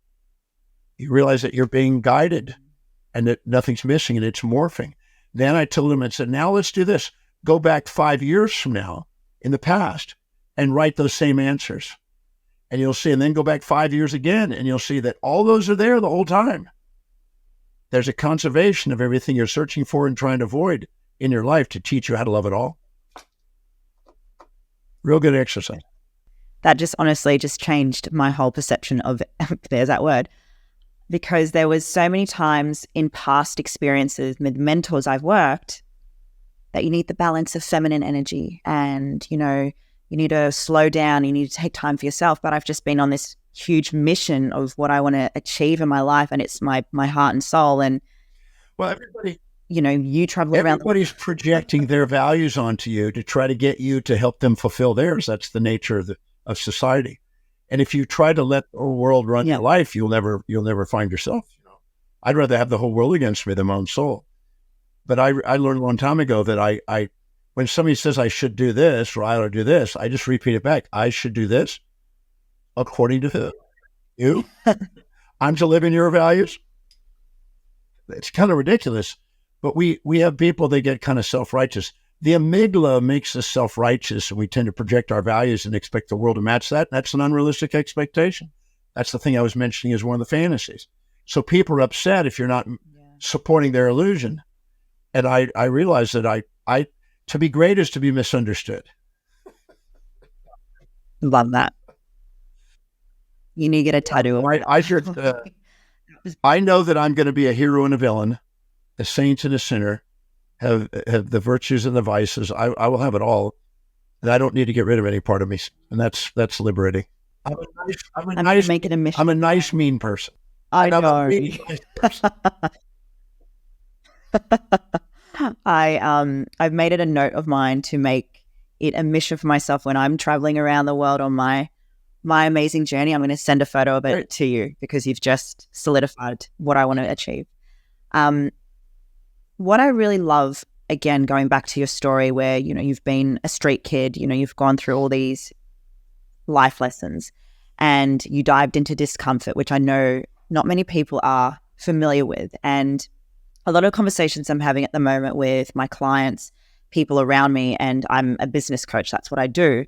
you realize that you're being guided and that nothing's missing and it's morphing. Then I told him, I said, now let's do this. Go back 5 years from now in the past and write those same answers. And you'll see, and then go back 5 years again, and you'll see that all those are there the whole time. There's a conservation of everything you're searching for and trying to avoid in your life to teach you how to love it all. Real good exercise. That just honestly just changed my whole perception of, there's that word, because there was so many times in past experiences with mentors I've worked that you need the balance of feminine energy, and, you need to slow down, you need to take time for yourself. But I've just been on this huge mission of what I want to achieve in my life, and it's my heart and soul. And well, you travel around. Everybody's projecting their values onto you to try to get you to help them fulfill theirs. That's the nature of society. And if you try to let the whole world run your life, you'll never find yourself. I'd rather have the whole world against me than my own soul. But I learned a long time ago that I when somebody says I should do this or I ought to do this, I just repeat it back. I should do this according to who? You? I'm to live in your values? It's kind of ridiculous. But we have people, they get kind of self-righteous. The amygdala makes us self-righteous, and we tend to project our values and expect the world to match that. That's an unrealistic expectation. That's the thing I was mentioning as one of the fantasies. So people are upset if you're not supporting their illusion. And I realized that I to be great is to be misunderstood. Love that. You need to get a tattoo. I know that I'm going to be a hero and a villain, a saint and a sinner, have the virtues and the vices. I will have it all, and I don't need to get rid of any part of me. And that's liberating. I'm a nice, mean person. I know. I've made it a note of mine to make it a mission for myself when I'm traveling around the world on my amazing journey. I'm going to send a photo of it to you because you've just solidified what I want to achieve. What I really love, again, going back to your story where, you've been a street kid, you've gone through all these life lessons and you dived into discomfort, which I know not many people are familiar with. And a lot of conversations I'm having at the moment with my clients, people around me, and I'm a business coach. That's what I do.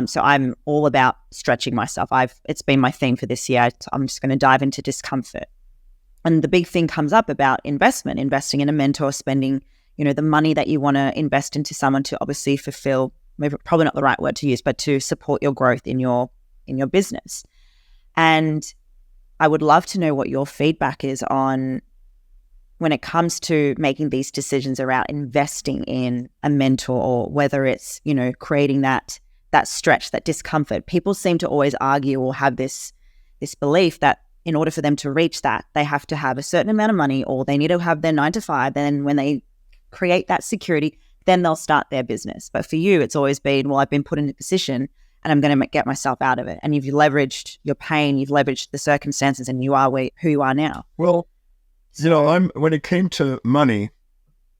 So I'm all about stretching myself. It's been my theme for this year. I'm just going to dive into discomfort. And the big thing comes up about investing in a mentor, spending, the money that you want to invest into someone to obviously fulfill, maybe probably not the right word to use, but to support your growth in your business. And I would love to know what your feedback is on when it comes to making these decisions around investing in a mentor, or whether it's, creating that stretch, that discomfort. People seem to always argue or have this belief that in order for them to reach that, they have to have a certain amount of money, or they need to have their 9 to 5. Then when they create that security, then they'll start their business. But for you, it's always been, well, I've been put in a position and I'm going to get myself out of it. And you've leveraged your pain, you've leveraged the circumstances, and you are who you are now. Well, when it came to money,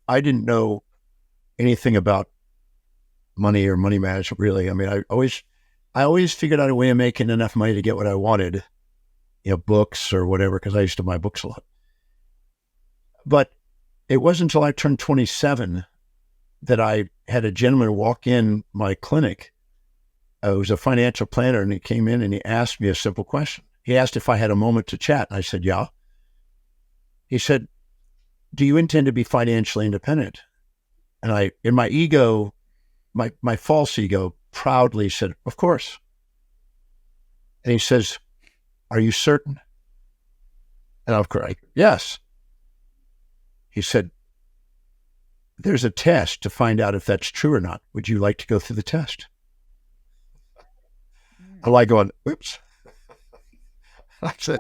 I didn't know anything about money or money management, really. I mean, I always figured out a way of making enough money to get what I wanted, books or whatever, because I used to buy books a lot. But it wasn't until I turned 27 that I had a gentleman walk in my clinic. It was a financial planner, and he came in and he asked me a simple question. He asked if I had a moment to chat, and I said, yeah. He said, do you intend to be financially independent? And in my ego, my false ego, proudly said, of course. And he says, are you certain? And I'm like, yes. He said, there's a test to find out if that's true or not. Would you like to go through the test? I'm like going, oops. I said,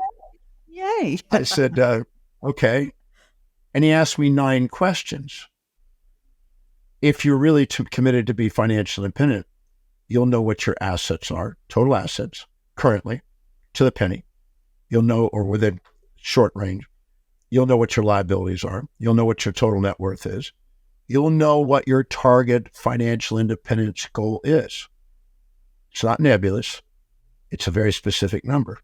yay. I said, okay. And he asked me 9 questions. If you're really committed to be financially independent, you'll know what your assets are, total assets, currently, to the penny. You'll know, or within short range, you'll know what your liabilities are. You'll know what your total net worth is. You'll know what your target financial independence goal is. It's not nebulous. It's a very specific number.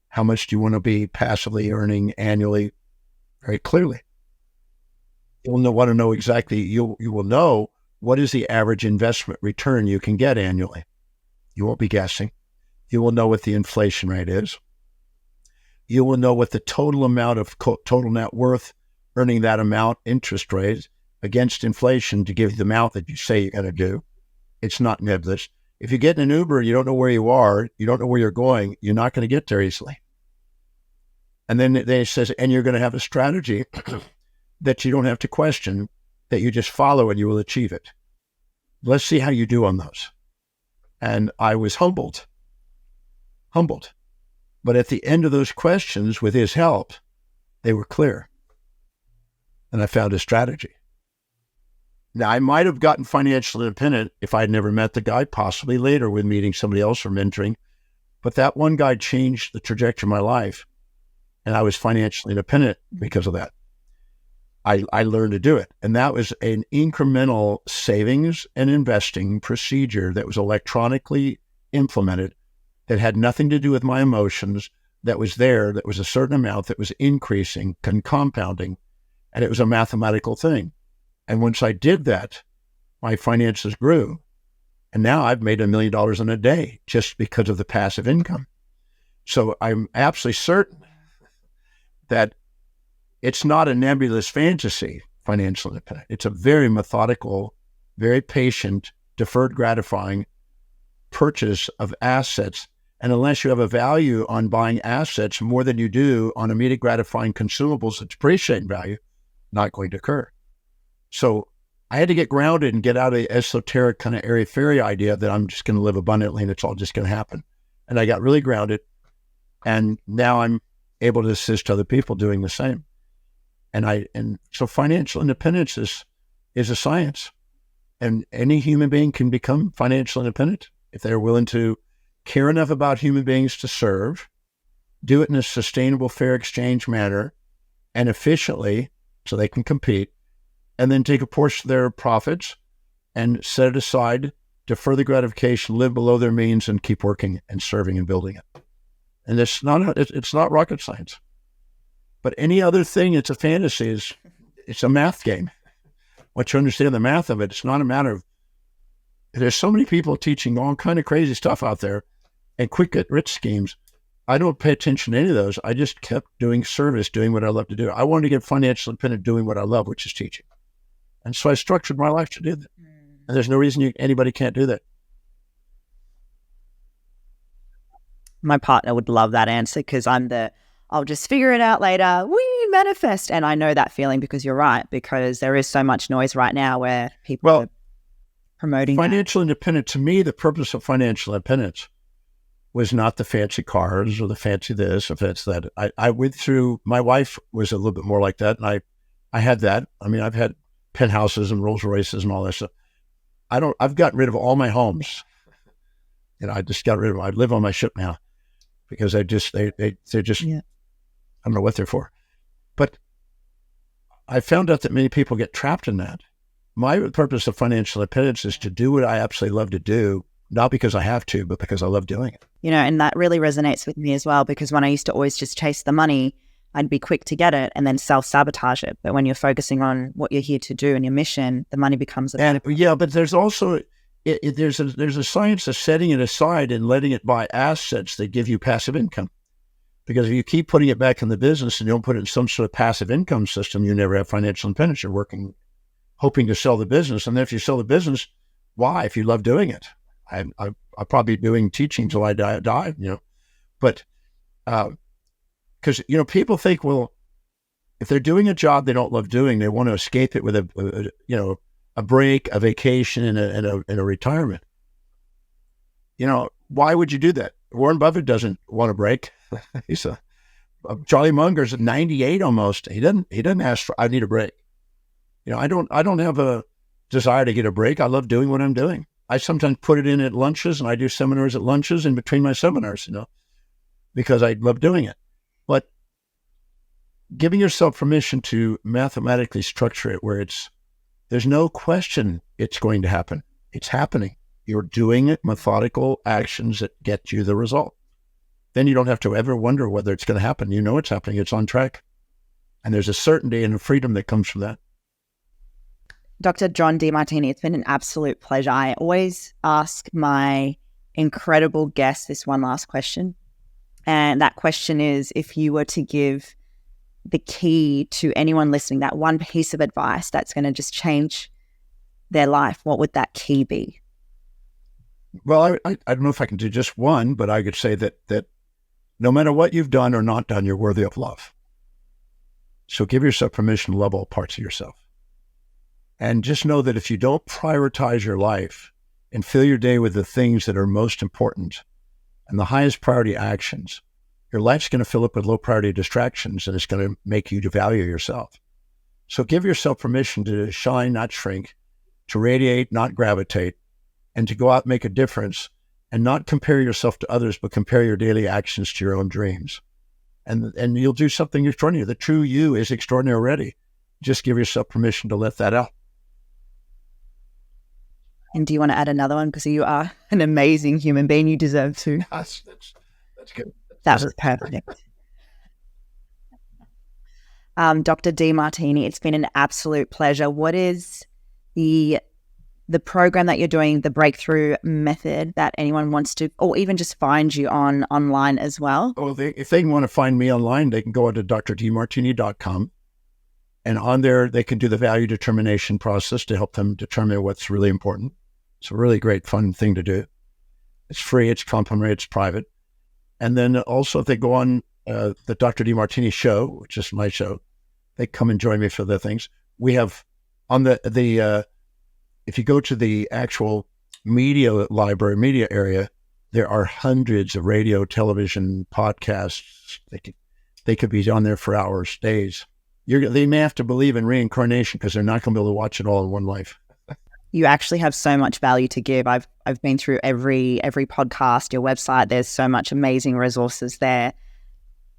How much do you want to be passively earning annually? Very clearly. You'll want to know exactly, you will know what is the average investment return you can get annually. You won't be guessing. You will know what the inflation rate is. You will know what the total amount of total net worth, earning that amount, interest rate against inflation to give you the amount that you say you're going to do. It's not nebulous. If you get in an Uber, you don't know where you are, you don't know where you're going, you're not going to get there easily. And then they says, and you're going to have a strategy that you don't have to question, that you just follow and you will achieve it. Let's see how you do on those. And I was humbled. But at the end of those questions, with his help, they were clear. and I found a strategy. Now, I might have gotten financially independent if I had never met the guy, possibly later with meeting somebody else or mentoring. But that one guy changed the trajectory of my life, and I was financially independent because of that. I learned to do it. And that was an incremental savings and investing procedure that was electronically implemented, that had nothing to do with my emotions, that was there, that was a certain amount that was increasing and compounding, and it was a mathematical thing. And once I did that, my finances grew. And now I've made $1 million in a day just because of the passive income. So I'm absolutely certain that it's not a nebulous fantasy, financial independence. It's a very methodical, very patient, deferred gratifying purchase of assets. And unless you have a value on buying assets more than you do on immediate gratifying consumables that depreciate in value, not going to occur. So I had to get grounded and get out of the esoteric kind of airy-fairy idea that I'm just going to live abundantly and it's all just going to happen. And I got really grounded. And now I'm able to assist other people doing the same. And so financial independence is a science, and any human being can become financially independent if they're willing to care enough about human beings to serve, do it in a sustainable, fair exchange manner and efficiently so they can compete, and then take a portion of their profits and set it aside to further gratification, live below their means, and keep working and serving and building it. And it's not rocket science. But any other thing that's a fantasy it's a math game. Once you understand the math of it, it's not a matter of, there's so many people teaching all kind of crazy stuff out there and quick get rich schemes. I don't pay attention to any of those. I just kept doing service, doing what I love to do. I wanted to get financially independent doing what I love, which is teaching. And so I structured my life to do that. And there's no reason anybody can't do that. My partner would love that answer because I'll just figure it out later. We manifest. And I know that feeling because you're right, because there is so much noise right now where people are promoting financial independence. To me, the purpose of financial independence was not the fancy cars or the fancy this or fancy that. I went through, my wife was a little bit more like that. And I had that. I mean, I've had penthouses and Rolls Royces and all that stuff. I've gotten rid of all my homes. I just got rid of them. I live on my ship now because they're just, yeah. I don't know what they're for. But I found out that many people get trapped in that. My purpose of financial independence is to do what I absolutely love to do, not because I have to, but because I love doing it. And that really resonates with me as well, because when I used to always just chase the money, I'd be quick to get it and then self-sabotage it. But when you're focusing on what you're here to do and your mission, the money becomes a but there's also, there's a science of setting it aside and letting it buy assets that give you passive income. Because if you keep putting it back in the business and you don't put it in some sort of passive income system, you never have financial independence. You're working, hoping to sell the business. And then if you sell the business, why? If you love doing it. I'll probably be doing teaching till I die, But because, people think, well, if they're doing a job they don't love doing, they want to escape it with a break, a vacation, and a retirement. Why would you do that? Warren Buffett doesn't want a break. He's Charlie Munger's at 98 almost. He doesn't ask for, I need a break. I don't have a desire to get a break. I love doing what I'm doing. I sometimes put it in at lunches, and I do seminars at lunches in between my seminars, because I love doing it. But giving yourself permission to mathematically structure it where there's no question it's going to happen. It's happening. You're doing it, methodical actions that get you the result. Then you don't have to ever wonder whether it's going to happen. You know it's happening. It's on track. And there's a certainty and a freedom that comes from that. Dr. John Demartini, it's been an absolute pleasure. I always ask my incredible guests this one last question. And that question is, if you were to give the key to anyone listening, that one piece of advice that's going to just change their life, what would that key be? Well, I don't know if I can do just one, but I could say that no matter what you've done or not done, you're worthy of love. So give yourself permission to love all parts of yourself. And just know that if you don't prioritize your life and fill your day with the things that are most important and the highest priority actions, your life's going to fill up with low priority distractions, and it's going to make you devalue yourself. So give yourself permission to shine, not shrink, to radiate, not gravitate, and to go out and make a difference and not compare yourself to others, but compare your daily actions to your own dreams. And you'll do something extraordinary. The true you is extraordinary already. Just give yourself permission to let that out. And do you want to add another one? Because you are an amazing human being. You deserve to. That's good. That was perfect. Dr. Demartini, it's been an absolute pleasure. What is the program that you're doing, the breakthrough method that anyone wants to, or even just find you online as well? Well, if they want to find me online, they can go to drdemartini.com. And on there, they can do the value determination process to help them determine what's really important. It's a really great, fun thing to do. It's free, it's complimentary, it's private. And then also, if they go on the Dr. Demartini show, which is my show, they come and join me for the things. We have on the if you go to the actual media library, media area, there are hundreds of radio, television, podcasts. They could be on there for hours, days. They may have to believe in reincarnation because they're not going to be able to watch it all in one life. You actually have so much value to give. I've been through every podcast, your website. There's so much amazing resources there.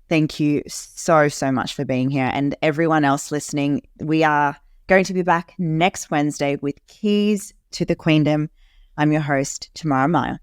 Thank you so much for being here. And everyone else listening, we are going to be back next Wednesday with Keys to the Queendom. I'm your host, Tamara Maya.